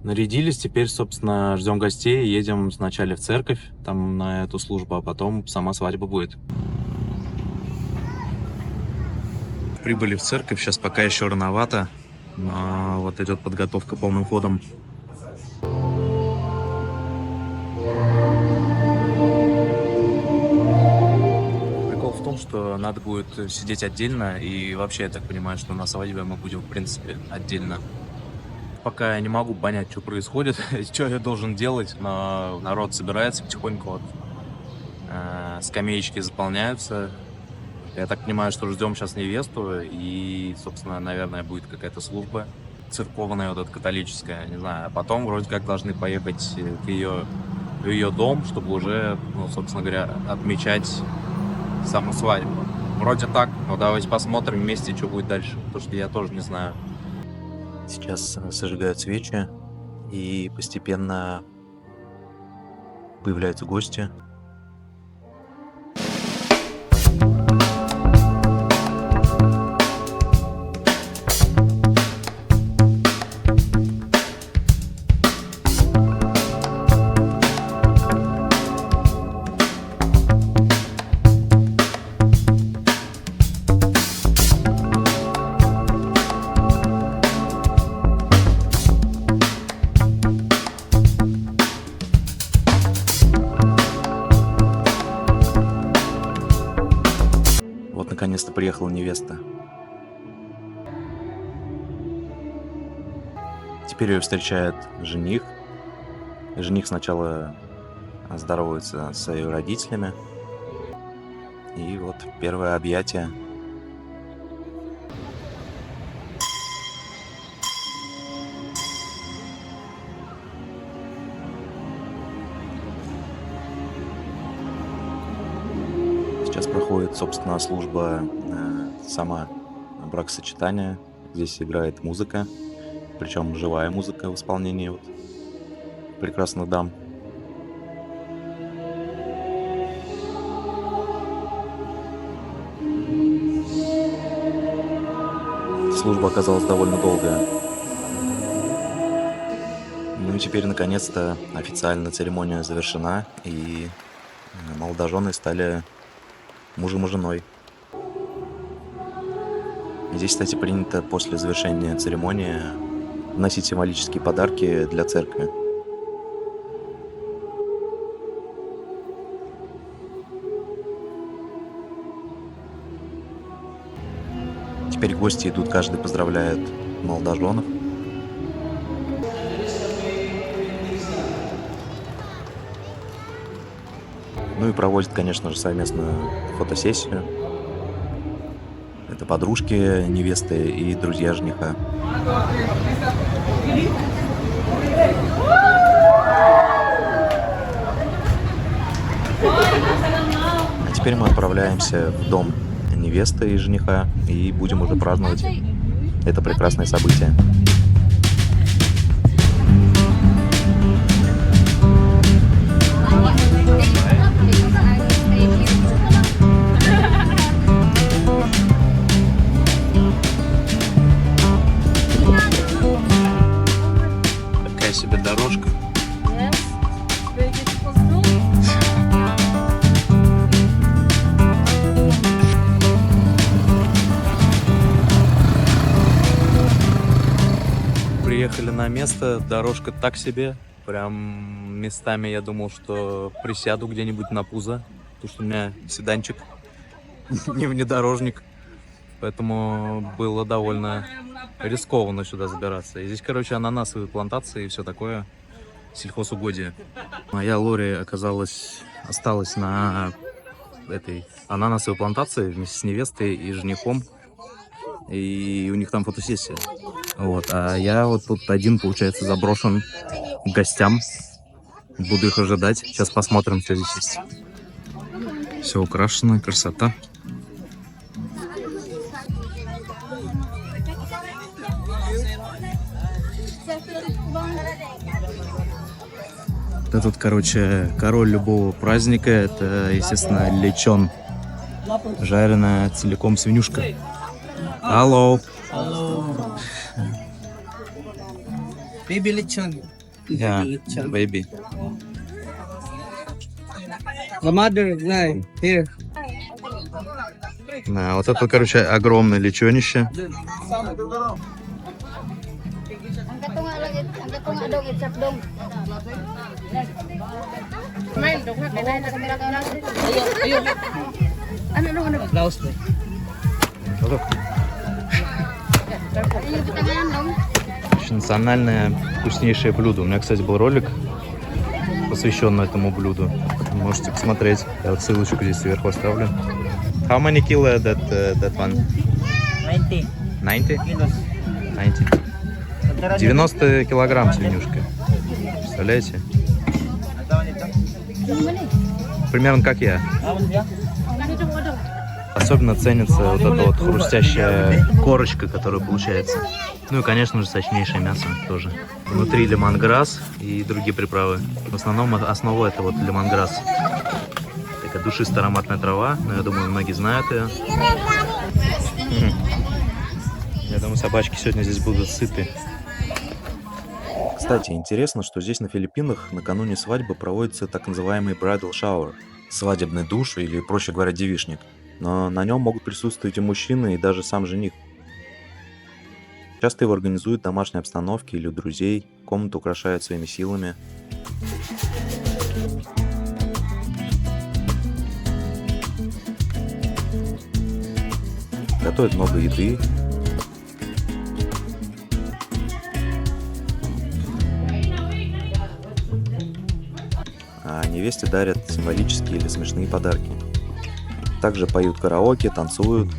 Нарядились, теперь, собственно, ждем гостей, едем сначала в церковь, там на эту службу, а потом сама свадьба будет. Прибыли в церковь, сейчас пока еще рановато, но вот идет подготовка полным ходом. Прикол в том, что надо будет сидеть отдельно, и вообще я так понимаю, что на свадьбе мы будем, в принципе, отдельно. Пока я не могу понять, что происходит, что я должен делать, но народ собирается потихоньку, вот, скамеечки заполняются. Я так понимаю, что ждем сейчас невесту, и, собственно, наверное, будет какая-то служба церковная, вот эта католическая, не знаю. А потом вроде как должны поехать в ее дом, чтобы уже, ну, собственно говоря, отмечать саму свадьбу. Вроде так, но давайте посмотрим вместе, что будет дальше, потому что я тоже не знаю. Сейчас зажигают свечи, и постепенно появляются гости. Вот наконец-то приехала невеста. Теперь ее встречает жених. Жених сначала здоровается с ее родителями. И вот первое объятие. Сейчас проходит, собственно, служба сама бракосочетания. Здесь играет музыка, причем живая музыка в исполнении вот прекрасных дам. Служба оказалась довольно долгая. Ну и теперь, наконец-то, официально церемония завершена, и молодожены стали мужем и женой. Здесь, кстати, принято после завершения церемонии носить символические подарки для церкви. Теперь гости идут, каждый поздравляет молодоженов. Ну и проводят, конечно же, совместную фотосессию. Это подружки невесты и друзья жениха. А теперь мы отправляемся в дом невесты и жениха и будем уже праздновать это прекрасное событие. Такая себе дорожка. Приехали на место, дорожка так себе, прям местами я думал, что присяду где-нибудь на пузо, потому что у меня седанчик, не внедорожник, поэтому было довольно рискованно сюда забираться. И здесь, короче, ананасовые плантации и все такое, сельхозугодие. Моя Лори осталась на этой ананасовой плантации вместе с невестой и женихом, и у них там фотосессия. Вот, а я вот тут один, получается, заброшен к гостям. Буду их ожидать. Сейчас посмотрим, что здесь есть. Все украшено, красота. Это тут, короче, король любого праздника. Это, естественно, лечон. Жареная целиком свинюшка. Алло. Baby lechon. Yeah, Lechon. baby. The mother, nah, here. Да, вот это, короче, огромное леченище. Laos ba? Национальное вкуснейшее блюдо. У меня, кстати, был ролик, посвященный этому блюду. Можете посмотреть. Я вот ссылочку здесь сверху оставлю. How many kilo that one? 90 90? kilos. 90. 90 килограмм свинюшка. Представляете? Примерно как я. Особенно ценится вот эта вот хрустящая корочка, которая получается. Ну и, конечно же, сочнейшее мясо тоже. Внутри лемонграсс и другие приправы. В основном основа это вот лемонграсс. Такая душистая ароматная трава, но я думаю, многие знают ее. Я думаю, собачки сегодня здесь будут сыты. Кстати, интересно, что здесь на Филиппинах накануне свадьбы проводится так называемый bridal shower, свадебный душ или, проще говоря, девичник. Но на нем могут присутствовать и мужчины, и даже сам жених. Часто его организуют в домашней обстановке или у друзей, комнату украшают своими силами. Готовят много еды. А невесте дарят символические или смешные подарки. Также поют караоке, танцуют.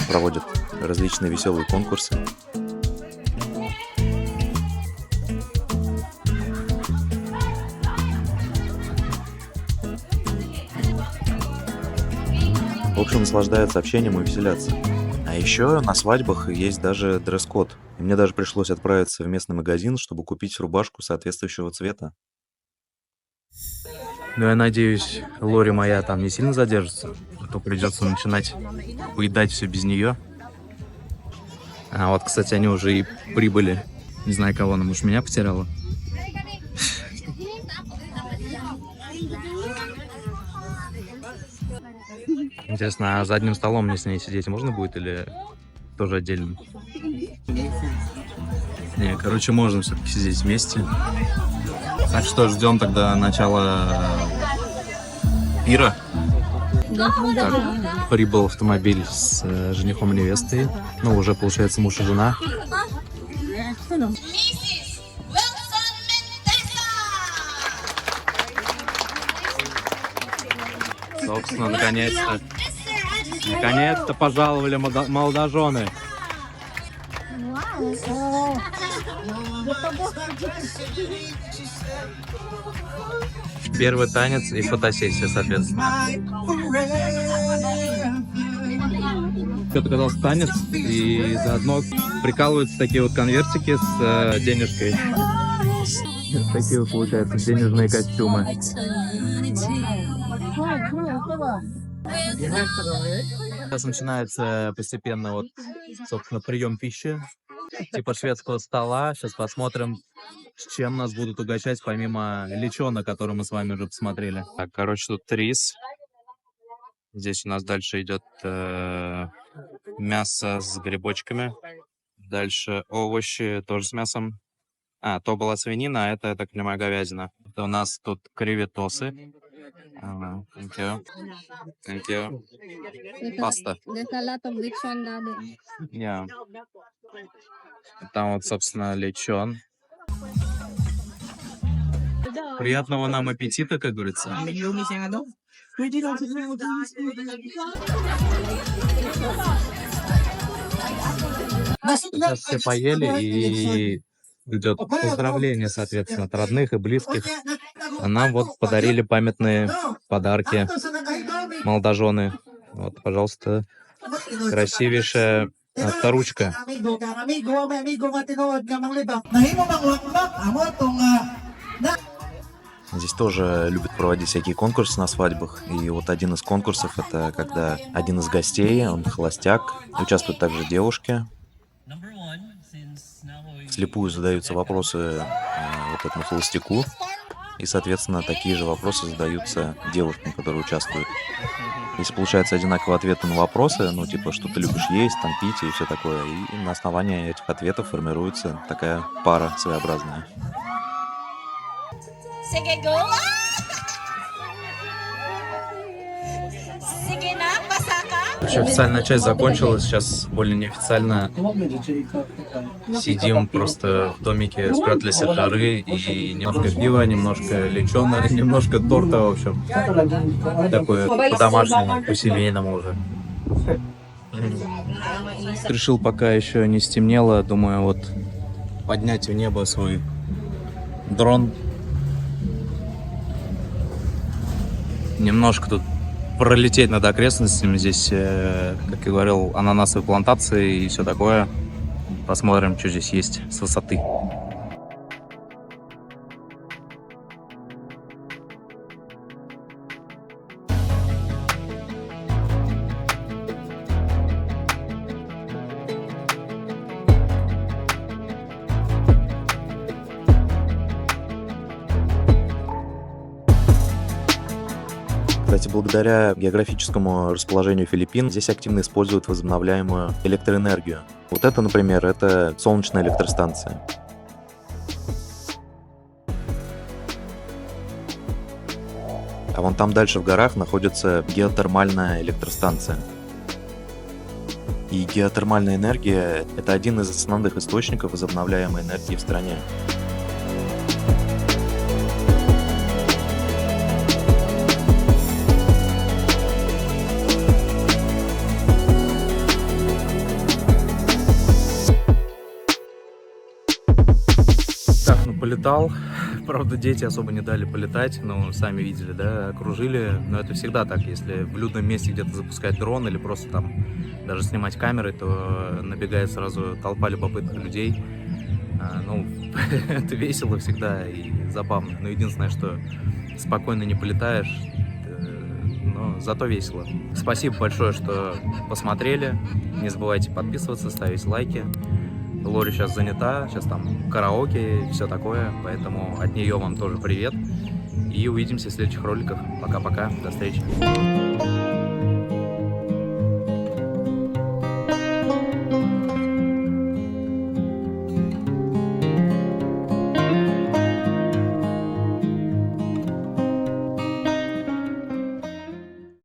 Проводят различные веселые конкурсы. В общем, наслаждаются общением и веселятся. А еще на свадьбах есть даже дресс-код. И мне даже пришлось отправиться в местный магазин, чтобы купить рубашку соответствующего цвета. Ну, я надеюсь, Лори моя там не сильно задержится, а то придется начинать поедать все без нее. А вот, кстати, они уже и прибыли. Не знаю, кого она, может, меня потеряла. Интересно, а за одним столом мне с ней сидеть можно будет или тоже отдельно? Не, короче, можно все-таки сидеть вместе. Так что ждем тогда начала пира. Так, прибыл автомобиль с женихом и невестой. Ну, уже, получается, муж и жена. Собственно, наконец-то. Наконец-то пожаловали молодожены. Первый танец и фотосессия, соответственно. Это оказался танец, и заодно прикалываются такие вот конвертики с денежкой. Такие вот, получаются, денежные костюмы. Сейчас начинается постепенно вот, собственно, прием пищи, типа шведского стола. Сейчас посмотрим, с чем нас будут угощать, помимо лечона, который мы с вами уже посмотрели. Так, короче, тут рис. Здесь у нас дальше идет мясо с грибочками. Дальше овощи тоже с мясом. А, то была свинина, а это, я так понимаю, говядина. Это у нас тут креветосы. Thank you. Thank you. Паста. Yeah. Там вот, собственно, лечон. Приятного нам аппетита, как говорится. Сейчас все поели, и идет поздравление, соответственно, от родных и близких. А нам вот подарили памятные подарки молодожены. Вот, пожалуйста, красивейшая авторучка. Здесь тоже любят проводить всякие конкурсы на свадьбах. И вот один из конкурсов — это когда один из гостей, он холостяк, участвуют также девушки. Вслепую задаются вопросы вот этому холостяку. И, соответственно, такие же вопросы задаются девушкам, которые участвуют. Если получается одинаковые ответы на вопросы, ну, типа, что ты любишь есть, там, пить и все такое, и на основании этих ответов формируется такая пара своеобразная. Sige, go! Sige na, basa ka! Вообще официальная часть закончилась, сейчас более неофициально сидим просто в домике, спрятались от жары, и немножко пива, немножко леченого, немножко торта, в общем. Такое по-домашнему, по-семейному уже. Решил, пока еще не стемнело, думаю, вот поднять в небо свой дрон. Немножко тут пролететь над окрестностями. Здесь, как я говорил, ананасовые плантации и все такое. Посмотрим, что здесь есть с высоты. Кстати, благодаря географическому расположению Филиппин здесь активно используют возобновляемую электроэнергию. Вот это, например, это солнечная электростанция. А вон там дальше в горах находится геотермальная электростанция. И геотермальная энергия — это один из основных источников возобновляемой энергии в стране. Так, ну полетал. Правда, дети особо не дали полетать, ну, сами видели, да, окружили. Но это всегда так, если в людном месте где-то запускать дрон или просто там даже снимать камерой, то набегает сразу толпа любопытных людей. Ну, это весело всегда и забавно. Но единственное, что спокойно не полетаешь, но зато весело. Спасибо большое, что посмотрели. Не забывайте подписываться, ставить лайки. Лори сейчас занята, сейчас там караоке и все такое, поэтому от нее вам тоже привет. И увидимся в следующих роликах. Пока-пока, до встречи.